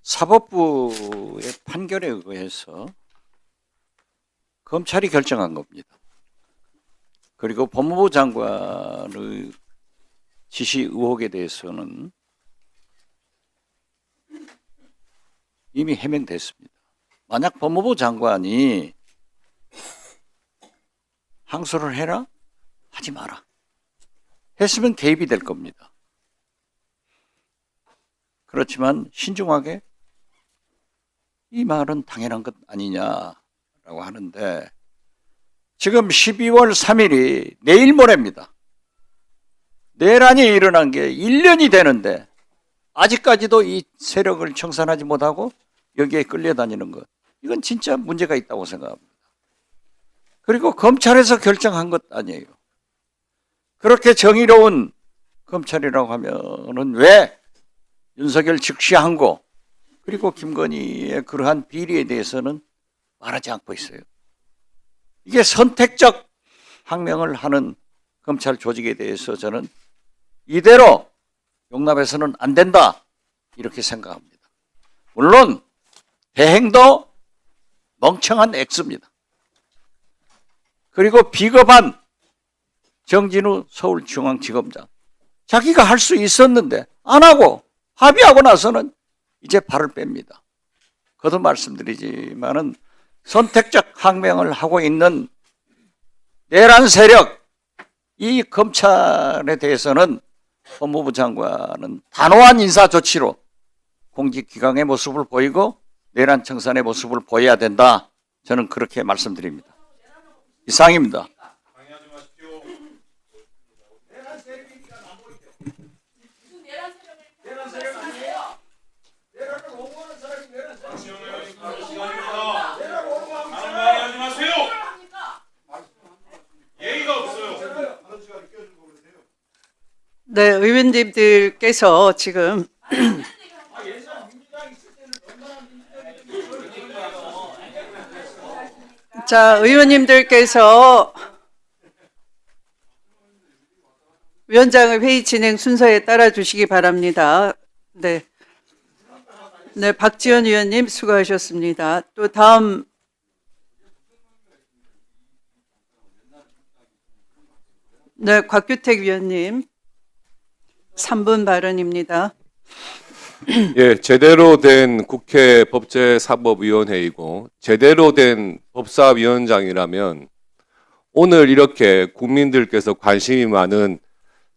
사법부의 판결에 의해서 검찰이 결정한 겁니다. 그리고 법무부 장관의 지시 의혹에 대해서는 이미 해명됐습니다. 만약 법무부 장관이 항소를 해라? 하지 마라. 했으면 개입이 될 겁니다. 그렇지만 신중하게 이 말은 당연한 것 아니냐라고 하는데, 지금 12월 3일이 내일 모레입니다. 내란이 일어난 게 1년이 되는데 아직까지도 이 세력을 청산하지 못하고 여기에 끌려다니는 것, 이건 진짜 문제가 있다고 생각합니다. 그리고 검찰에서 결정한 것 아니에요. 그렇게 정의로운 검찰이라고 하면은 왜 윤석열 즉시 항고 그리고 김건희의 그러한 비리에 대해서는 말하지 않고 있어요. 이게 선택적 항명을 하는 검찰 조직에 대해서 저는 이대로 용납해서는 안 된다, 이렇게 생각합니다. 물론 대행도 멍청한 액수입니다. 그리고 비겁한 정진우 서울중앙지검장, 자기가 할 수 있었는데 안 하고 합의하고 나서는 이제 발을 뺍니다. 거듭 말씀드리지만은 선택적 항명을 하고 있는 내란 세력, 이 검찰에 대해서는 법무부 장관은 단호한 인사 조치로 공직기강의 모습을 보이고 내란 청산의 모습을 보여야 된다, 저는 그렇게 말씀드립니다. 이상입니다. 네, 의원님들께서 지금 자, 의원님들께서 위원장의 회의 진행 순서에 따라 주시기 바랍니다. 네. 네, 박지원 의원님 수고하셨습니다. 또 다음 네, 곽규택 위원님 3분 발언입니다. 예, 제대로 된 국회 법제사법위원회이고 제대로 된 법사위원장이라면 오늘 이렇게 국민들께서 관심이 많은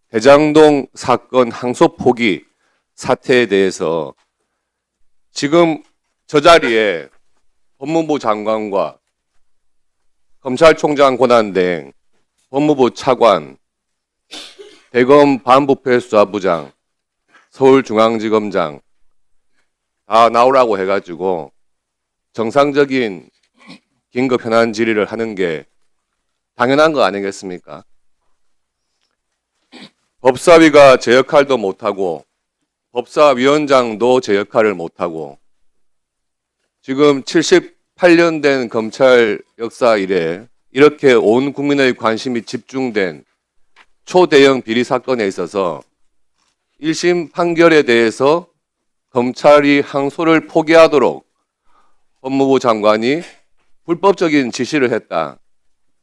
대장동 사건 항소 포기 사태에 대해서 지금 저 자리에 법무부 장관과 검찰총장 권한대행, 법무부 차관, 대검 반부패수사부장, 서울중앙지검장 다 나오라고 해가지고 정상적인 긴급 현안 질의를 하는 게 당연한 거 아니겠습니까? 법사위가 제 역할도 못하고 법사위원장도 제 역할을 못하고 지금 78년 된 검찰 역사 이래 이렇게 온 국민의 관심이 집중된 초대형 비리 사건에 있어서 1심 판결에 대해서 검찰이 항소를 포기하도록 법무부 장관이 불법적인 지시를 했다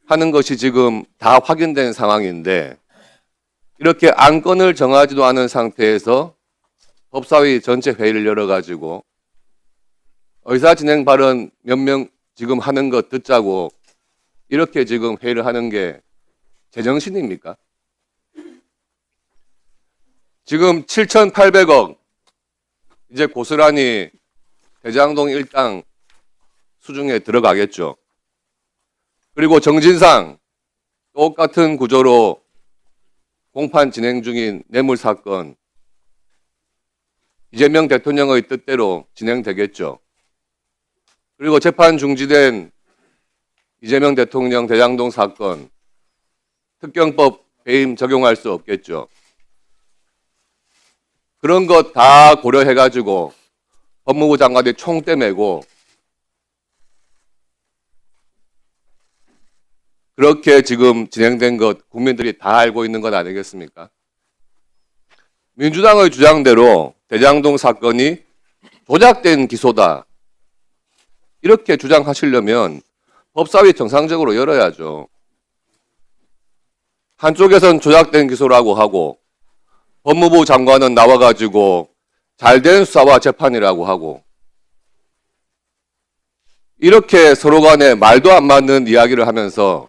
하는 것이 지금 다 확인된 상황인데, 이렇게 안건을 정하지도 않은 상태에서 법사위 전체 회의를 열어가지고 의사진행 발언 몇 명 지금 하는 것 듣자고 이렇게 지금 회의를 하는 게 제정신입니까? 지금 7,800억 이제 고스란히 대장동 일당 수중에 들어가겠죠. 그리고 정진상 똑같은 구조로 공판 진행 중인 뇌물 사건 이재명 대통령의 뜻대로 진행되겠죠. 그리고 재판 중지된 이재명 대통령 대장동 사건 특경법 배임 적용할 수 없겠죠. 그런 것 다 고려해가지고 법무부 장관이 총대 메고 그렇게 지금 진행된 것 국민들이 다 알고 있는 것 아니겠습니까? 민주당의 주장대로 대장동 사건이 조작된 기소다. 이렇게 주장하시려면 법사위 정상적으로 열어야죠. 한쪽에선 조작된 기소라고 하고 법무부 장관은 나와가지고 잘된 수사와 재판이라고 하고 이렇게 서로 간에 말도 안 맞는 이야기를 하면서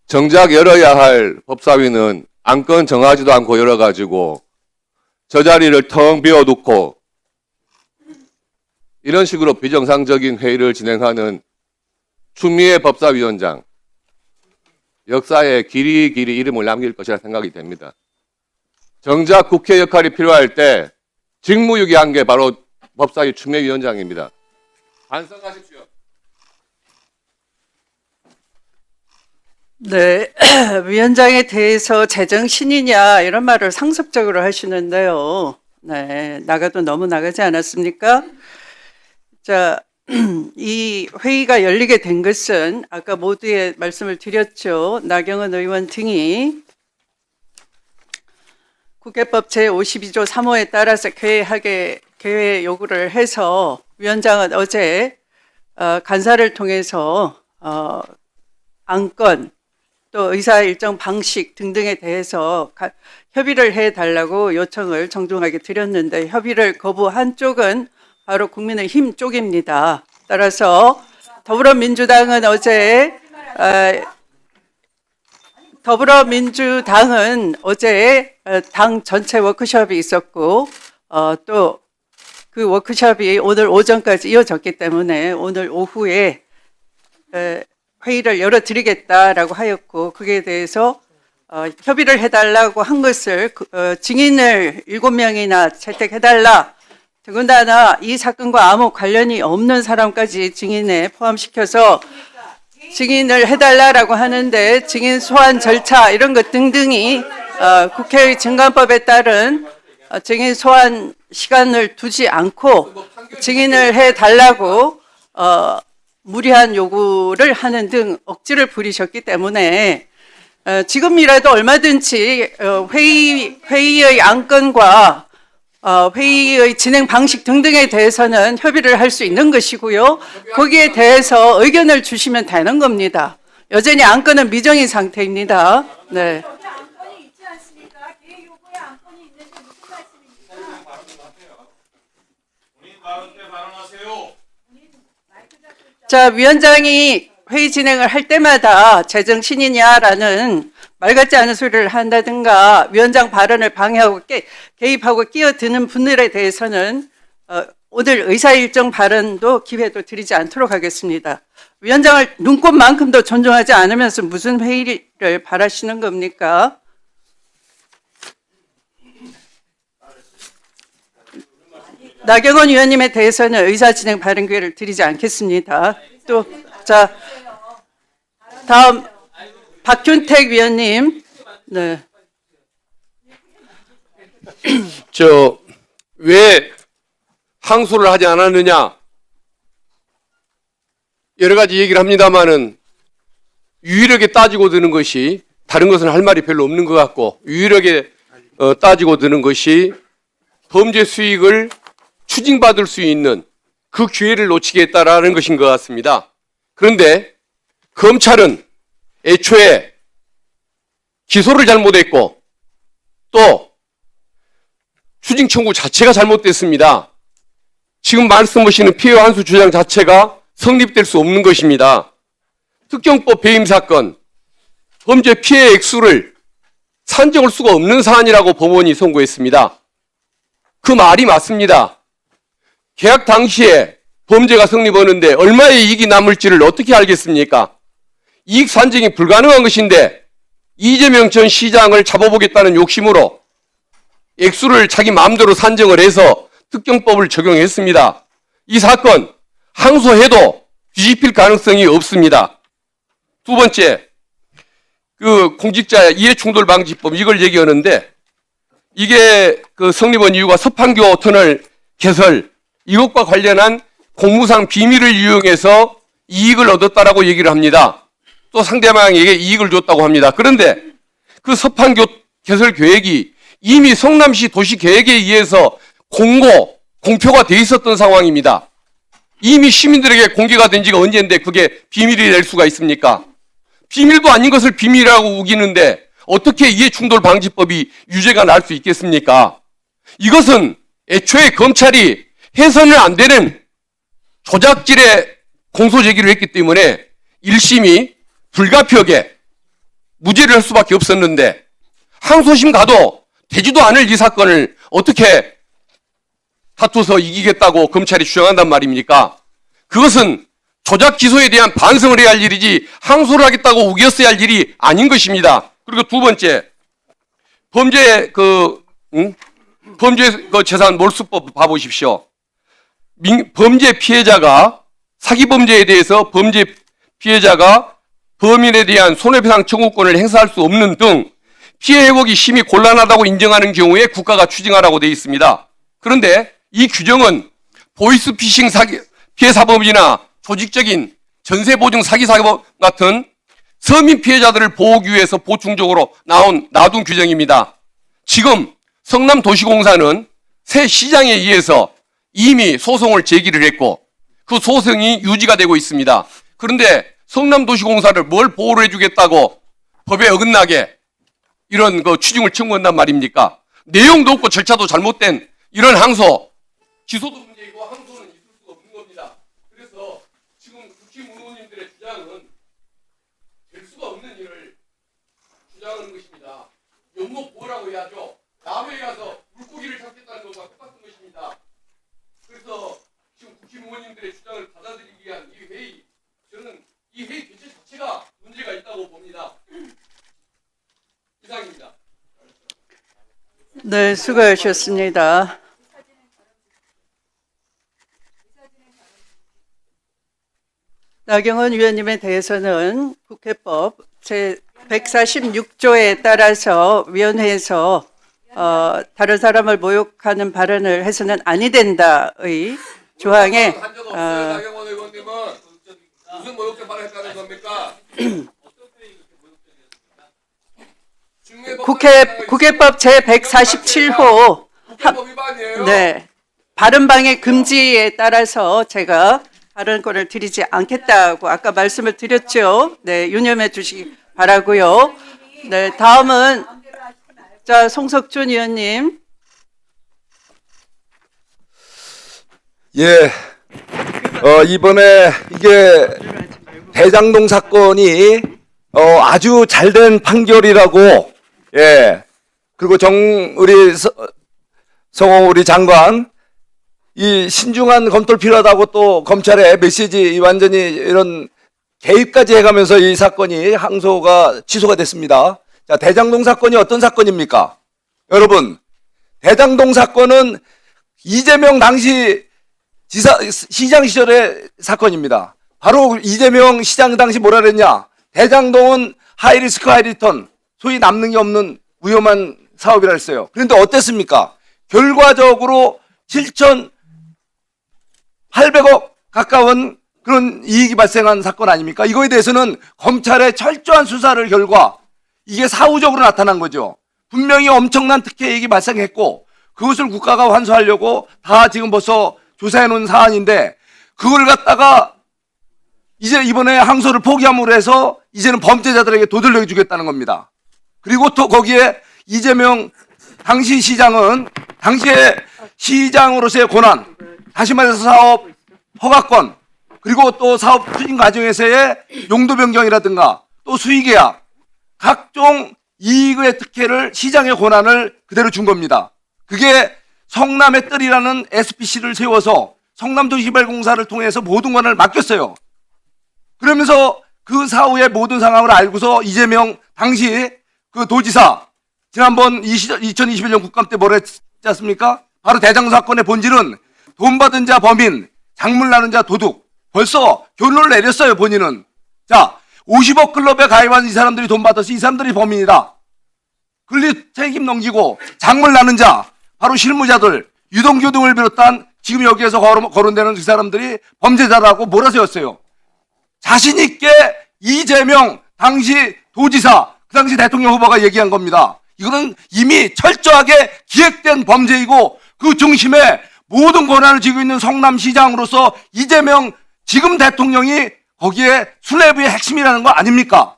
정작 열어야 할 법사위는 안건 정하지도 않고 열어가지고 저 자리를 텅 비워놓고 이런 식으로 비정상적인 회의를 진행하는 추미애 법사위원장, 역사에 길이 이름을 남길 것이라 생각이 됩니다. 정작 국회 역할이 필요할 때 직무유기한 게 바로 법사위 추미애 위원장입니다. 반성하십시오. 네, 위원장에 대해서 제정신이냐 이런 말을 상습적으로 하시는데요. 네, 나가도 너무 나가지 않았습니까? 자, 이 회의가 열리게 된 것은 아까 모두에 말씀을 드렸죠. 나경원 의원 등이 국회법 제52조 3호에 따라서 개회 요구를 해서 위원장은 어제 간사를 통해서 안건 또 의사 일정 방식 등등에 대해서 협의를 해달라고 요청을 정중하게 드렸는데 협의를 거부한 쪽은 바로 국민의힘 쪽입니다. 따라서 더불어민주당은 어제 당 전체 워크숍이 있었고 또 그 워크숍이 오늘 오전까지 이어졌기 때문에 오늘 오후에 회의를 열어드리겠다라고 하였고 그에 대해서 협의를 해달라고 한 것을 증인을 7명이나 채택해달라. 더군다나 이 사건과 아무 관련이 없는 사람까지 증인에 포함시켜서 증인을 해달라라고 하는데 증인 소환 절차 이런 것 등등이 국회의 증감법에 따른 증인 소환 시간을 두지 않고 증인을 해달라고 무리한 요구를 하는 등 억지를 부리셨기 때문에 지금이라도 얼마든지 회의의 안건과 회의의 진행 방식 등등에 대해서는 협의를 할 수 있는 것이고요. 거기에 대해서 의견을 주시면 되는 겁니다. 여전히 안건은 미정인 상태입니다. 네. 안건이 있지 않습니까? 개의 요구에 안건이 있는데 무슨 말씀입니까? 본인 발언 때 발언하세요. 자, 위원장이 회의 진행을 할 때마다 제정신이냐라는 말 같지 않은 소리를 한다든가 위원장 발언을 방해하고 개입하고 끼어드는 분들에 대해서는 오늘 의사일정 발언도 기회도 드리지 않도록 하겠습니다. 위원장을 눈꽃만큼도 존중하지 않으면서 무슨 회의를 바라시는 겁니까? 나경원 의원님에 대해서는 의사진행 발언 기회를 드리지 않겠습니다. 또, 자, 다음 박균택 위원님. 네. 왜 항소를 하지 않았느냐? 여러 가지 얘기를 합니다만은 유일하게 따지고 드는 것이 다른 것은 할 말이 별로 없는 것 같고 유일하게 따지고 드는 것이 범죄 수익을 추징받을 수 있는 그 기회를 놓치겠다라는 것인 것 같습니다. 그런데 검찰은 애초에 기소를 잘못했고 또 추징 청구 자체가 잘못됐습니다. 지금 말씀하시는 피해 환수 주장 자체가 성립될 수 없는 것입니다. 특경법 배임 사건 범죄 피해 액수를 산정할 수가 없는 사안이라고 법원이 선고했습니다. 그 말이 맞습니다. 계약 당시에 범죄가 성립하는데 얼마의 이익이 남을지를 어떻게 알겠습니까? 이익 산정이 불가능한 것인데 이재명 전 시장을 잡아보겠다는 욕심으로 액수를 자기 마음대로 산정을 해서 특경법을 적용했습니다. 이 사건 항소해도 뒤집힐 가능성이 없습니다. 두 번째, 그 공직자 이해충돌방지법 이걸 얘기하는데 이게 그 성립한 이유가 서판교 터널 개설 이것과 관련한 공무상 비밀을 이용해서 이익을 얻었다라고 얘기를 합니다. 또 상대방에게 이익을 줬다고 합니다. 그런데 그 서판교 개설 계획이 이미 성남시 도시계획에 의해서 공표가 돼 있었던 상황입니다. 이미 시민들에게 공개가 된 지가 언제인데 그게 비밀이 될 수가 있습니까? 비밀도 아닌 것을 비밀이라고 우기는데 어떻게 이해충돌 방지법이 유죄가 날 수 있겠습니까? 이것은 애초에 검찰이 해서는 안 되는 조작질의 공소 제기를 했기 때문에 1심이 불가피하게 무죄를 할 수밖에 없었는데 항소심 가도 되지도 않을 이 사건을 어떻게 다투서 이기겠다고 검찰이 주장한단 말입니까? 그것은 조작 기소에 대한 반성을 해야 할 일이지 항소를 하겠다고 우겼어야 할 일이 아닌 것입니다. 그리고 두 번째, 범죄 재산 몰수법 봐보십시오. 범죄 피해자가 사기 범죄에 대해서 범죄 피해자가 범인에 대한 손해배상 청구권을 행사할 수 없는 등 피해 회복이 심히 곤란하다고 인정하는 경우에 국가가 추징하라고 되어 있습니다. 그런데 이 규정은 보이스피싱 사기 피해 사범이나 조직적인 전세보증 사기 사범 같은 서민 피해자들을 보호하기 위해서 보충적으로 놔둔 규정입니다. 지금 성남도시공사는 새 시장에 의해서 이미 소송을 제기를 했고 그 소송이 유지가 되고 있습니다. 그런데 성남도시공사를 뭘 보호를 해주겠다고 법에 어긋나게 이런 추징을 청구한단 말입니까? 내용도 없고 절차도 잘못된 이런 항소, 기소도 문제이고 항소는 있을 수가 없는 겁니다. 그래서 지금 국힘 의원님들의 주장은 될 수가 없는 일을 주장하는 것입니다. 연못 보호라고 해야죠. 남해에 가서 물고기를 잡겠다는 것과 똑같은 것입니다. 그래서 지금 국힘 의원님들의 주장을 받아들이기 위한 이 회의, 저는 이 회의 개최 자체가 문제가 있다고 봅니다. 이상입니다. 네, 수고하셨습니다. 나경원 위원님에 대해서는 국회법 제146조에 따라서 위원회에서 다른 사람을 모욕하는 발언을 해서는 아니 된다의 조항에 한 적 없어요. 나경원 의원님은 무슨 모욕죄 발언했다는 겁니까? 국회법 제147호 국회법 위반이에요. 네, 발언방해 금지에 따라서 제가 발언권을 드리지 않겠다고 아까 말씀을 드렸죠. 네, 유념해 주시기 바라고요. 네, 다음은 자 송석준 의원님. 예, 이번에 이게 대장동 사건이 아주 잘된 판결이라고, 예, 그리고 성호 우리 장관, 이 신중한 검토를 필요하다고 또 검찰의 메시지 완전히 이런 개입까지 해가면서 이 사건이 항소가 취소가 됐습니다. 자, 대장동 사건이 어떤 사건입니까? 여러분, 대장동 사건은 이재명 당시 시장 시절의 사건입니다. 바로 이재명 시장 당시 뭐라 그랬냐? 대장동은 하이리스크 하이리턴, 소위 남는 게 없는 위험한 사업이라 했어요. 그런데 어땠습니까? 결과적으로 7,800억 가까운 그런 이익이 발생한 사건 아닙니까? 이거에 대해서는 검찰의 철저한 수사를 결과 이게 사후적으로 나타난 거죠. 분명히 엄청난 특혜 이익이 발생했고 그것을 국가가 환수하려고 다 지금 벌써 조사해 놓은 사안인데 그걸 갖다가 이제 이번에 항소를 포기함으로 해서 이제는 범죄자들에게 도들려 주겠다는 겁니다. 그리고 또 거기에 이재명 당시 시장은 당시에 시장으로서의 권한, 다시 말해서 사업 허가권, 그리고 또 사업 추진 과정에서의 용도 변경이라든가 또 수의계약, 각종 이익의 특혜를 시장의 권한을 그대로 준 겁니다. 그게 성남의 뜰이라는 SPC를 세워서 성남도시개발공사를 통해서 모든 권한을 맡겼어요. 그러면서 그 사후의 모든 상황을 알고서 이재명 당시 그 도지사 지난번 2021년 국감 때 뭐라 했지 않습니까? 바로 대장동 사건의 본질은 돈 받은 자 범인, 작물 나는 자 도둑. 벌써 결론을 내렸어요, 본인은. 자, 50억 클럽에 가입한 이 사람들이 돈 받아서 이 사람들이 범인이다. 권리 책임 넘기고 작물 나는 자, 바로 실무자들, 유동규 등을 비롯한 지금 여기에서 거론되는 그 사람들이 범죄자라고 몰아세웠어요. 자신 있게 이재명 당시 도지사, 그 당시 대통령 후보가 얘기한 겁니다. 이거는 이미 철저하게 기획된 범죄이고 그 중심에 모든 권한을 쥐고 있는 성남시장으로서 이재명 지금 대통령이 거기에 수뇌부의 핵심이라는 거 아닙니까?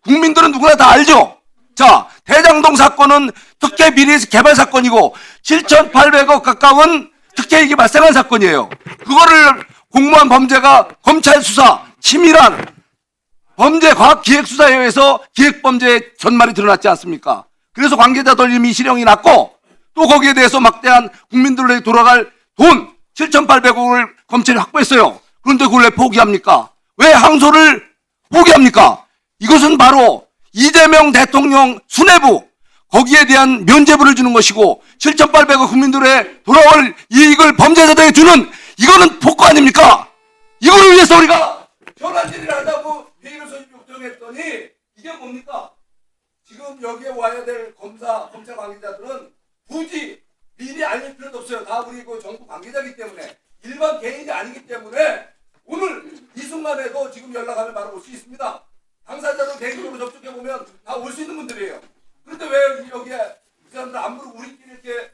국민들은 누구나 다 알죠? 자, 대장동 사건은 특혜 비리 개발 사건이고 7,800억 가까운 특혜 이익이 발생한 사건이에요. 그거를 공무원 범죄가 검찰 수사, 치밀한 범죄 과학기획수사에 의해서 기획범죄의 전말이 드러났지 않습니까? 그래서 관계자들 이미 실형이 났고 또 거기에 대해서 막대한 국민들에게 돌아갈 돈 7,800억을 검찰이 확보했어요. 그런데 그걸 왜 포기합니까? 왜 항소를 포기합니까? 이것은 바로 이재명 대통령 수뇌부 거기에 대한 면죄부를 주는 것이고 7,800억 국민들의 돌아올 이익을 범죄자들에게 주는 이거는 복구 아닙니까? 이거를 위해서 우리가 현안질의를 하자고 회의를 요청했더니 이게 뭡니까? 지금 여기에 와야 될 검사, 검찰 관계자들은 굳이 미리 알릴 필요도 없어요. 다 우리 그 정부 관계자이기 때문에 일반 개인이 아니기 때문에 오늘 이 순간에도 지금 연락하면 바로 올 수 있습니다. 당사자로 개인적으로 접촉해보면 다 올 수 있는 분들이에요. 그런데 왜 여기에 이 사람들 안 부르고 우리끼리 이렇게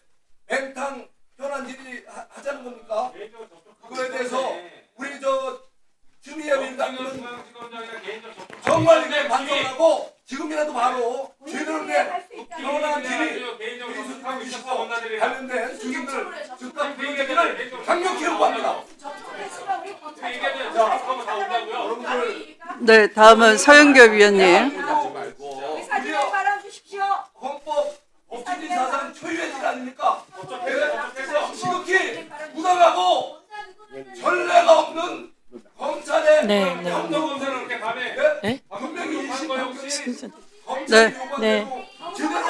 맹탕 현안 질의 하자는 겁니까? 그거에 대해서 우리 저 주미애 민당은 정말 이게 반성하고 지금이라도 바로 제대로 된 현안 질의 관련된 주민들 즉각 불러내기를 강력히 요구합니다. 여러분들 네, 다음은 서영교 위원님. 의사진행 발언 주십시오. 헌법 법치주의 사상 초유의 질 아닙니까? 지극히 부당하고 전례가 없는 검찰의 검사는 그렇게 밤에 분명히 일심 네. 검찰이 요구하고 제대로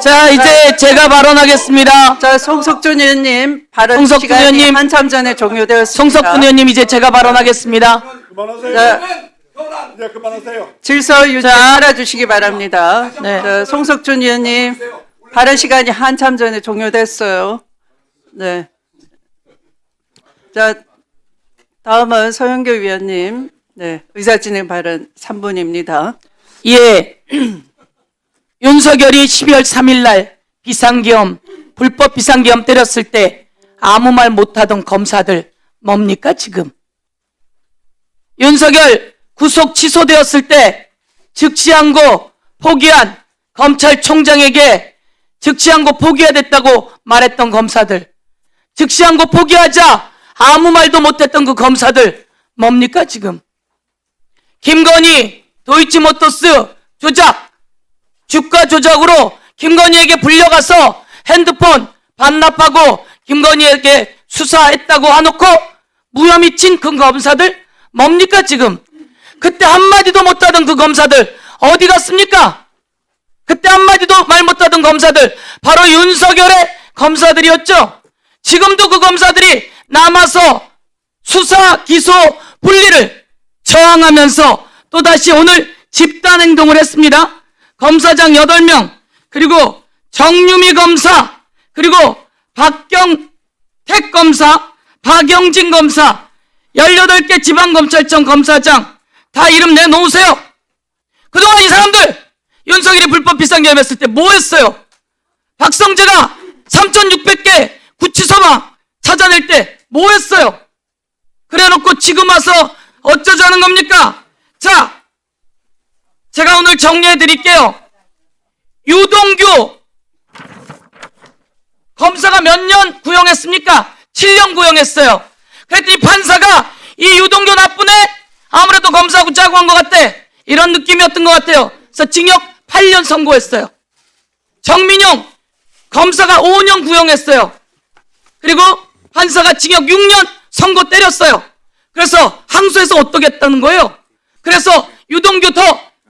자, 이제 제가 발언하겠습니다. 자, 송석준 의원님 발언 송석준 시간이 의원님. 한참 전에 종료되었습니다. 송석준 의원님, 이제 제가 발언하겠습니다. 자, 그만하세요. 질서 유지해 주시기 바랍니다. 네. 자, 송석준 의원님 발언 시간이 한참 전에 종료됐어요. 네. 자, 다음은 서영교 위원님. 네, 의사진행 발언 3분입니다. 예. 윤석열이 12월 3일 날 비상계엄, 불법 비상계엄 때렸을 때 아무 말 못하던 검사들 뭡니까 지금? 윤석열 구속 취소되었을 때 즉시항고 포기한 검찰총장에게 즉시항고 포기해야 됐다고 말했던 검사들, 즉시항고 포기하자 아무 말도 못했던 그 검사들 뭡니까 지금? 김건희 도이치모터스 조작, 주가 조작으로 김건희에게 불려가서 핸드폰 반납하고 김건희에게 수사했다고 해놓고 무혐의 친 그 검사들 뭡니까 지금? 그때 한마디도 못하던 그 검사들 어디 갔습니까? 그때 한마디도 말 못하던 검사들 바로 윤석열의 검사들이었죠. 지금도 그 검사들이 남아서 수사, 기소, 분리를 저항하면서 또다시 오늘 집단행동을 했습니다. 검사장 8명, 그리고 정유미 검사, 그리고 박경택 검사, 박영진 검사, 18개 지방검찰청 검사장 다 이름 내놓으세요. 그동안 이 사람들 윤석열이 불법 비상계엄 했을 때 뭐 했어요? 박성재가 3,600개 구치소방 찾아낼 때 뭐 했어요? 그래놓고 지금 와서 어쩌자는 겁니까? 자, 제가 오늘 정리해 드릴게요. 유동규 검사가 몇 년 구형했습니까? 7년 구형했어요. 그랬더니 판사가 이 유동규 나쁜 애 아무래도 검사하고 짜고 한 것 같대, 이런 느낌이었던 것 같아요. 그래서 징역 8년 선고했어요. 정민용 검사가 5년 구형했어요. 그리고 판사가 징역 6년 선고 때렸어요. 그래서 항소해서 어떻게 했다는 거예요? 그래서 유동규 더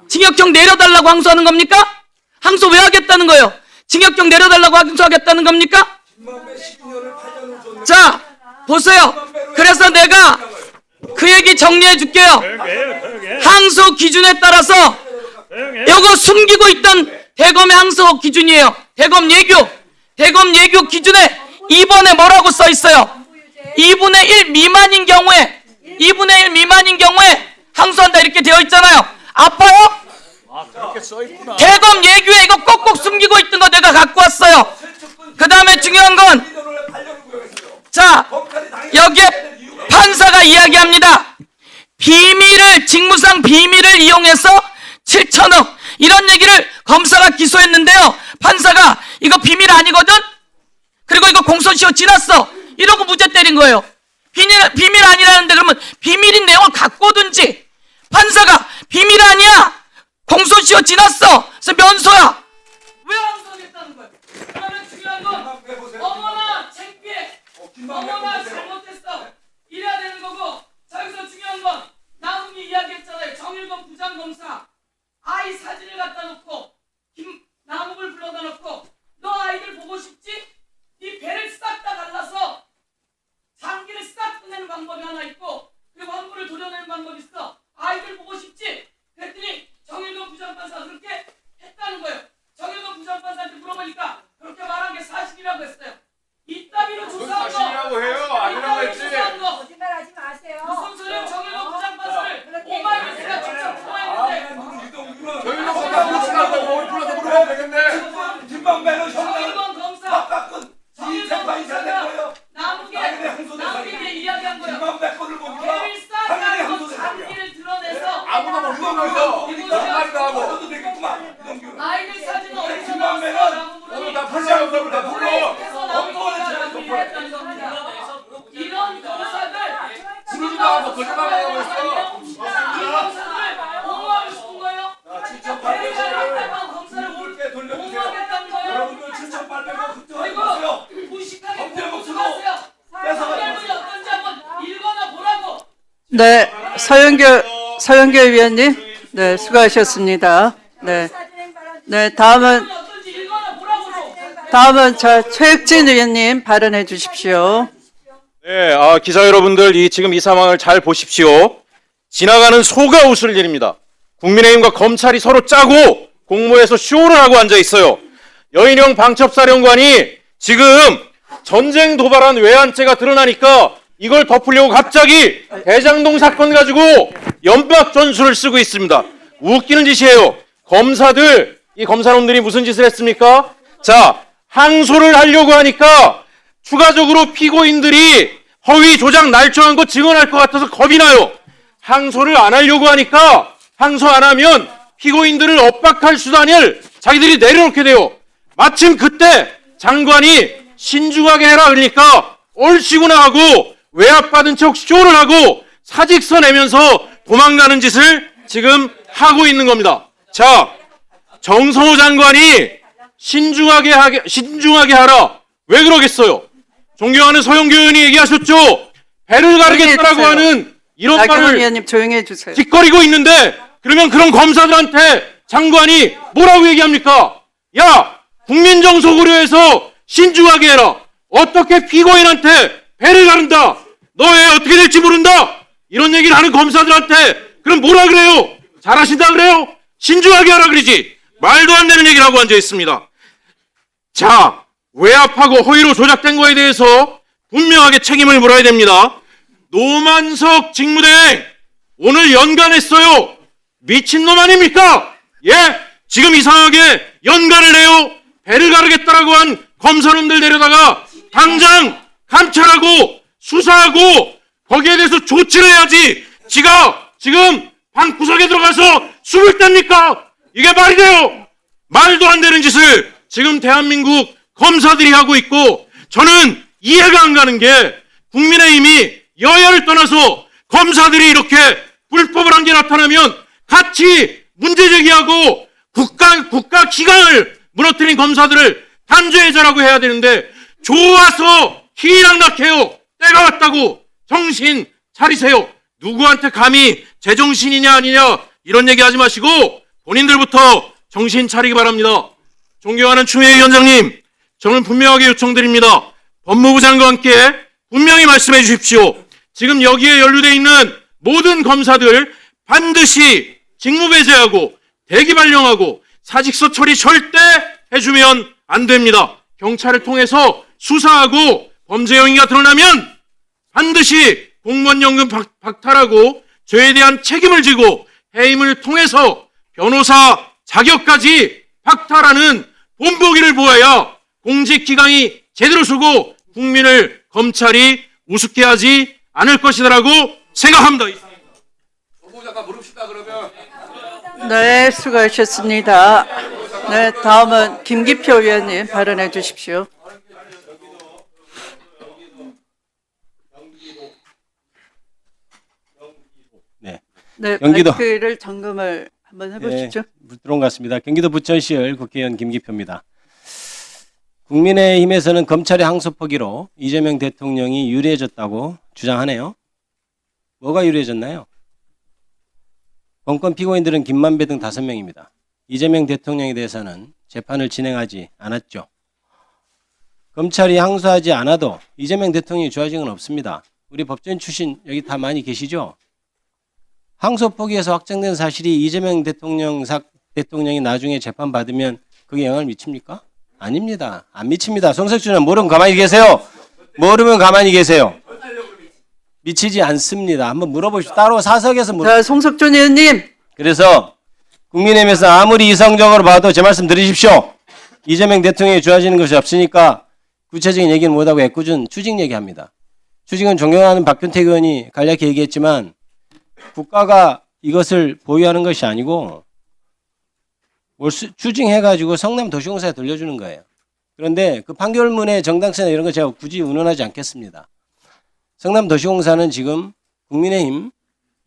징역형 내려달라고 항소하는 겁니까? 항소 왜 하겠다는 거예요? 징역형 내려달라고 항소하겠다는 겁니까? 자, 보세요. 그래서 내가 그 얘기 정리해 줄게요. 항소 기준에 따라서 이거 숨기고 있던 대검의 항소 기준이에요. 대검 예규 기준에 2번에 뭐라고 써 있어요? 2분의 1 미만인 경우에 항소한다 이렇게 되어 있잖아요. 아파요? 대검 예규에 이거 꼭꼭 숨기고 있던 거 내가 갖고 왔어요. 그 그 다음에 중요한 건, 자, 여기에 판사가 이야기합니다. 비밀을, 직무상 비밀을 이용해서 7천억. 이런 얘기를 검사가 기소했는데요. 판사가 이거 비밀 아니거든? 그리고 이거 공소시효 지났어. 이러고 무죄 때린 거예요. 비밀 아니라는데 그러면 비밀인 내용을 갖고 오든지. 판사가 비밀 아니야. 공소시효 지났어. 그래서 면소야. 왜 항소하겠다는 거야? 그러면 중요한 건 어머나 창피해. 어머나 잘못했어. 이래야 되는 거고. 자, 여기서 중요한 건 남욱이 이야기했잖아요. 정일건 부장검사 아이 사진을 갖다 놓고 남욱을 불러다 놓고 너 아이들 보고 싶지? 네 배를 싹 다 갈라서 장기를 싹 끝내는 방법이 하나 있고 그리고 환부를 도려내는 방법이 있어. 아이들 보고 싶지? 그랬더니 정일건 부장판사가 그렇게 했다는 거예요. 정일건 부장판사한테 물어보니까 그렇게 말한 게 사실이라고 했어요. 이따위로 조사한 거. 사실이라고 해요. 아니라고 했지. 조사한 거. 거짓말하지 마세요. 무슨 소리예요? 정일건 부장판사를 5만을 제가 직접 통화했는데 저희가 보다 뭘 불러서 물어보면 되겠네. 김방배는 정일건 검사 바깥은 정일건 검사가 남욱에게 이야기한 거예요. 김방배 거를 보니까 배를 싹 깔고 장기를 드러내서 아무도 모르면서 정말이다 하고. 저도 되겠구만. 아이들 사진은 어디서 김방배는 나왔어? 오늘 다 판사하고 다 불러. 그래서 남욱이가 남욱을 했다는 겁니다. 이런 검사들 부르지도 않고 거짓말하고 있어. 이 검사들 옹호하고 싶은 거예요? 배가 검사를 옹호하겠다는 거예요? 여러분들 7,800원 흡수하지 그리고 마세요. 무식하게 검찰 공수하세요. 판결문이 어떤지 한번 읽어나 보라고. 네, 서영교 위원님, 네, 수고하셨습니다. 네, 네, 다음은 어떤지 읽어나 보라고. 최혁진 의원님 발언해 주십시오. 네, 기자 여러분들, 지금 이 상황을 잘 보십시오. 지나가는 소가 웃을 일입니다. 국민의힘과 검찰이 서로 짜고 공모해서 쇼를 하고 앉아 있어요. 여인형 방첩사령관이 지금 전쟁 도발한 외환죄가 드러나니까 이걸 덮으려고 갑자기 대장동 사건 가지고 연박 전술을 쓰고 있습니다. 웃기는 짓이에요. 이 검사놈들이 무슨 짓을 했습니까? 자, 항소를 하려고 하니까 추가적으로 피고인들이 허위 조작 날조한 거 증언할 것 같아서 겁이 나요. 항소를 안 하려고 하니까 항소 안 하면 피고인들을 압박할 수단을 자기들이 내려놓게 돼요. 마침 그때 장관이 신중하게 해라 그러니까 얼씨구나 하고 외압받은 척 쇼를 하고 사직서 내면서 도망가는 짓을 지금 하고 있는 겁니다. 자, 정성호 장관이 신중하게 하라. 왜 그러겠어요? 존경하는 서영교 의원이 얘기하셨죠. 배를 가르겠다라고 하는 이런 박형원 말을 위원님 조용히 해주세요. 짓거리고 있는데 그러면 그런 검사들한테 장관이 뭐라고 얘기합니까? 야, 국민정서 고려해서 신중하게 해라. 어떻게 피고인한테 배를 가른다. 너애 어떻게 될지 모른다. 이런 얘기를 하는 검사들한테 그럼 뭐라 그래요? 잘하신다 그래요? 신중하게 하라 그러지. 말도 안 되는 얘기를 하고 앉아 있습니다. 자, 외압하고 허위로 조작된 거에 대해서 분명하게 책임을 물어야 됩니다. 노만석 직무대행 오늘 연간했어요. 미친놈 아닙니까? 예? 지금 이상하게 연간을 해요. 배를 가르겠다라고 한 검사놈들 데려다가 당장 감찰하고 수사하고 거기에 대해서 조치를 해야지. 지가 지금 방구석에 들어가서 숨을 뗍니까? 이게 말이 돼요? 말도 안 되는 짓을 지금 대한민국 검사들이 하고 있고, 저는 이해가 안 가는 게 국민의힘이 여야를 떠나서 검사들이 이렇게 불법을 한 게 나타나면 같이 문제 제기하고 국가 기강을 무너뜨린 검사들을 단죄자라고 해야 되는데 좋아서 희락락해요. 때가 왔다고. 정신 차리세요. 누구한테 감히 제정신이냐 아니냐 이런 얘기하지 마시고 본인들부터 정신 차리기 바랍니다. 존경하는 추미애 위원장님, 저는 분명하게 요청드립니다. 법무부 장관께 분명히 말씀해 주십시오. 지금 여기에 연루되어 있는 모든 검사들 반드시 직무 배제하고 대기 발령하고 사직서 처리 절대 해주면 안 됩니다. 경찰을 통해서 수사하고 범죄 행위가 드러나면 반드시 공무원연금 박탈하고 죄에 대한 책임을 지고 해임을 통해서 변호사 자격까지 박탈하는 본보기를 보아야 공직기강이 제대로 서고 국민을 검찰이 우습게 하지 않을 것이라고 생각합니다. 정보 잠깐 물읍시다 그러면. 네, 수고하셨습니다. 네, 다음은 김기표 의원님 발언해 주십시오. 네. 네, 경기도. 마이크를 점검을 한번 해보시죠. 들어온 것 같습니다. 경기도 부천시을 국회의원 김기표입니다. 국민의힘에서는 검찰의 항소 포기로 이재명 대통령이 유리해졌다고 주장하네요. 뭐가 유리해졌나요? 건건 피고인들은 김만배 등 5명입니다. 이재명 대통령에 대해서는 재판을 진행하지 않았죠. 검찰이 항소하지 않아도 이재명 대통령이 좋아진 건 없습니다. 우리 법조인 출신 여기 다 많이 계시죠? 항소 포기에서 확정된 사실이 이재명 대통령이 나중에 재판 받으면 그게 영향을 미칩니까? 아닙니다. 안 미칩니다. 송석준 의원 모르면 가만히 계세요. 모르면 가만히 계세요. 미치지 않습니다. 한번 물어보시죠. 따로 사석에서 자, 송석준 의원님. 그래서 국민의힘에서 아무리 이성적으로 봐도 제 말씀 들으십시오. 이재명 대통령이 좋아지는 것이 없으니까 구체적인 얘기는 못하고 애꿎은 추징 얘기합니다. 추징은 존경하는 박균택 의원이 간략히 얘기했지만 국가가 이것을 보유하는 것이 아니고 추징해가지고 성남 도시공사에 돌려주는 거예요. 그런데 그 판결문의 정당성이나 이런 거 제가 굳이 운운하지 않겠습니다. 성남 도시공사는 지금 국민의힘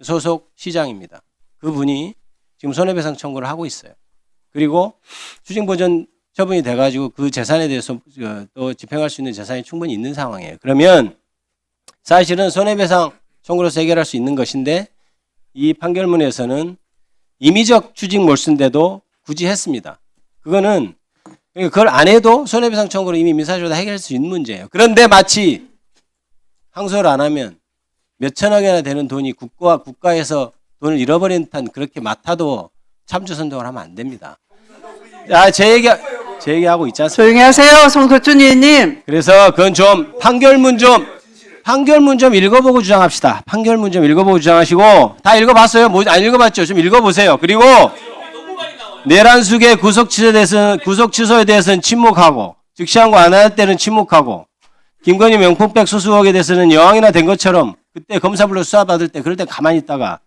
소속 시장입니다. 그분이 지금 손해배상 청구를 하고 있어요. 그리고 추징보전 처분이 돼가지고 그 재산에 대해서 또 집행할 수 있는 재산이 충분히 있는 상황이에요. 그러면 사실은 손해배상 청구로서 해결할 수 있는 것인데 이 판결문에서는 임의적 추징 몰수인데도 굳이 했습니다. 그거는 그걸 안 해도 손해배상 청구로 이미 민사적으로 다 해결할 수 있는 문제예요. 그런데 마치 항소를 안 하면 몇 천억이나 되는 돈이 국가에서 돈을 잃어버린 듯한 그렇게 맡아도 참조선동을 하면 안 됩니다. 제 얘기하고 있지 않습니까? 조용히 하세요, 송석준 의원님. 그래서 그건 좀 판결문 좀 읽어보고 주장합시다. 판결문 좀 읽어보고 주장하시고 다 읽어봤어요? 안 읽어봤죠? 좀 읽어보세요. 그리고 내란숙의 구속 취소에 대해서는 침묵하고 즉시항고 안 할 때는 침묵하고 김건희 명품백 수수 의혹에 대해서는 여왕이나 된 것처럼 그때 검사 불러 수사받을 때 그럴 때 가만히 있다가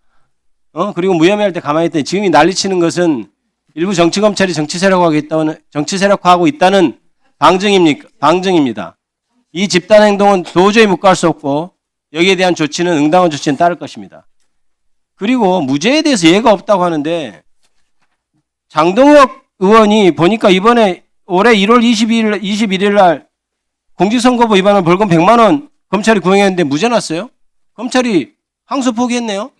그리고 무혐의할 때 가만히 있더니 지금 난리치는 것은 일부 정치검찰이 정치 세력화하고 있다는 방증입니다. 이 집단 행동은 도저히 묵과할 수 없고 여기에 대한 조치는 응당한 조치는 따를 것입니다. 그리고 무죄에 대해서 예가 없다고 하는데 장동혁 의원이 보니까 이번에 올해 1월 21일 날 공직선거법 위반으로 벌금 100만 원 검찰이 구형했는데 무죄 났어요. 검찰이 항소 포기했네요.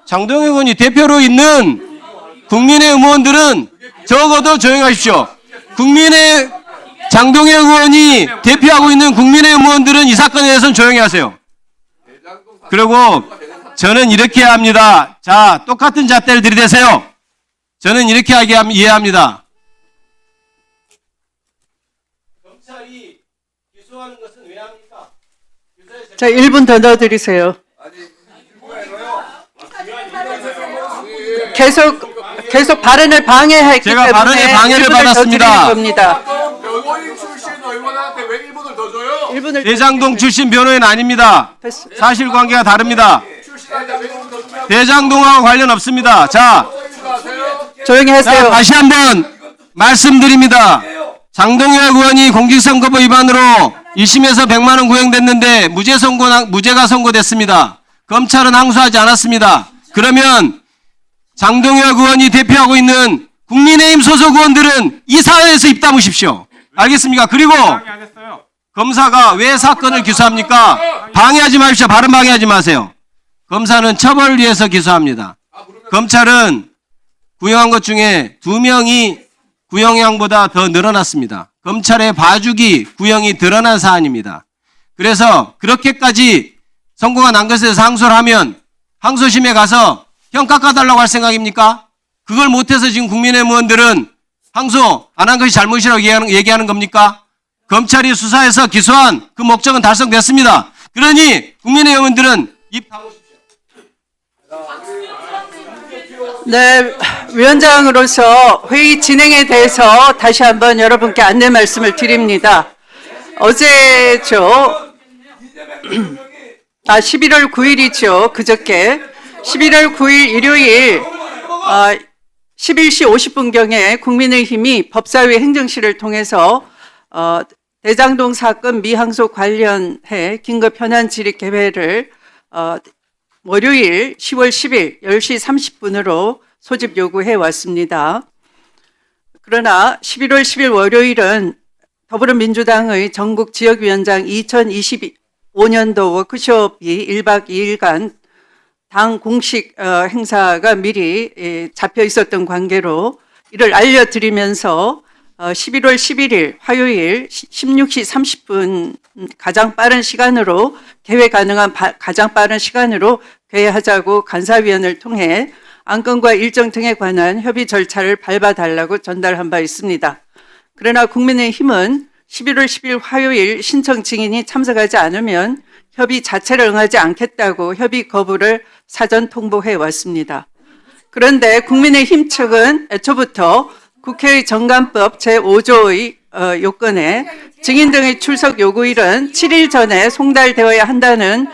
장동혁 의원이 대표로 있는 국민의 의원들은 적어도 조용하십시오. 장동혁 의원이 대표하고 있는 국민의 의원들은 이 사건에 대해서는 조용히 하세요. 그리고 저는 이렇게 합니다. 자, 똑같은 잣대를 들이대세요. 저는 이렇게 이해합니다. 검찰이 기소하는 것은 왜 합니까? 자, 1분 더 넣어드리세요. 계속 발언을 방해했기 제가 때문에 발언에 방해를 1분을 더 받았습니다. 드리는 겁니다. 변호인 출신 의원한테 왜 1분을 더 줘요? 1분을 대장동 출신 변호인 아닙니다. 사실관계가 다릅니다. 대장동하고 관련 없습니다. 자, 조용히 하세요. 다시 한번 말씀드립니다. 장동혁 의원이 공직선거법 위반으로 1심에서 100만 원 구형됐는데 무죄가 선고됐습니다. 검찰은 항소하지 않았습니다. 그러면 장동혁 의원이 대표하고 있는 국민의힘 소속 의원들은 이 사안에서 입 다무십시오. 알겠습니까? 그리고 검사가 왜 사건을 기소합니까? 방해하지 마십시오. 발언 방해하지 마세요. 검사는 처벌을 위해서 기소합니다. 검찰은 구형한 것 중에 2명이 구형량보다 더 늘어났습니다. 검찰의 봐주기 구형이 드러난 사안입니다. 그래서 그렇게까지 선고가 난 것에 대해서 항소를 하면 항소심에 가서 형 깎아달라고 할 생각입니까? 그걸 못해서 지금 국민의힘 의원들은 항소 안 한 것이 잘못이라고 얘기하는 겁니까? 검찰이 수사해서 기소한 그 목적은 달성됐습니다. 그러니 국민의힘 의원들은 입 다무십시오. 네, 위원장으로서 회의 진행에 대해서 다시 한번 여러분께 안내 말씀을 드립니다. 어제죠. 11월 9일이죠. 그저께 11월 9일 일요일 11시 50분경에 국민의힘이 법사위 행정실을 통해서 대장동 사건 미항소 관련해 긴급 현안 질의 개회를 월요일 10월 10일 10시 30분으로 소집 요구해 왔습니다. 그러나 11월 10일 월요일은 더불어민주당의 전국 지역위원장 2025년도 워크숍이 1박 2일간 당 공식 행사가 미리 잡혀 있었던 관계로 이를 알려드리면서 11월 11일 화요일 16시 30분 가장 빠른 시간으로 개회 가능한 가장 빠른 시간으로 개회하자고 간사위원을 통해 안건과 일정 등에 관한 협의 절차를 밟아달라고 전달한 바 있습니다. 그러나 국민의힘은 11월 10일 화요일 신청 증인이 참석하지 않으면 협의 자체를 응하지 않겠다고 협의 거부를 사전 통보해 왔습니다. 그런데 국민의힘 측은 애초부터 국회의 정관법 제5조의 요건에 증인 등의 출석 요구일은 7일 전에 송달되어야 한다는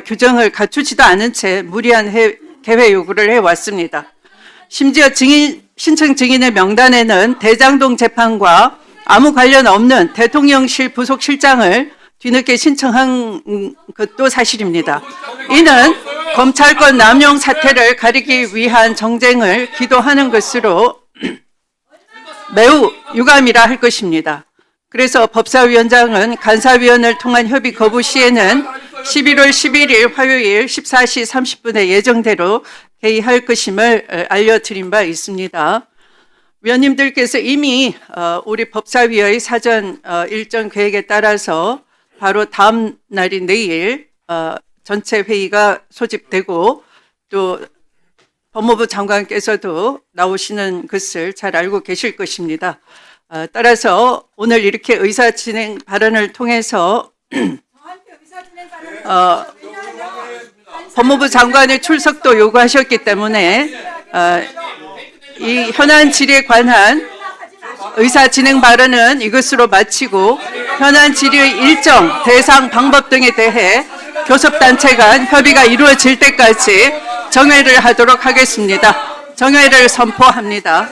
규정을 갖추지도 않은 채 무리한 개회 요구를 해왔습니다. 심지어 신청 증인의 명단에는 대장동 재판과 아무 관련 없는 대통령실 부속실장을 뒤늦게 신청한 것도 사실입니다. 이는 검찰권 남용 사태를 가리기 위한 정쟁을 기도하는 것으로 매우 유감이라 할 것입니다. 그래서 법사위원장은 간사위원을 통한 협의 거부 시에는 11월 11일 화요일 14시 30분에 예정대로 개의할 것임을 알려드린 바 있습니다. 위원님들께서 이미 우리 법사위의 사전 일정 계획에 따라서 바로 다음 날인 내일 전체 회의가 소집되고 또 법무부 장관께서도 나오시는 것을 잘 알고 계실 것입니다. 따라서 오늘 이렇게 의사진행 발언을 통해서 법무부 장관의 출석도 요구하셨기 때문에 이 현안 질의에 관한 의사진행 발언은 이것으로 마치고 현안 질의의 일정, 대상, 방법 등에 대해 교섭단체 간 협의가 이루어질 때까지 정회를 하도록 하겠습니다. 정회를 선포합니다.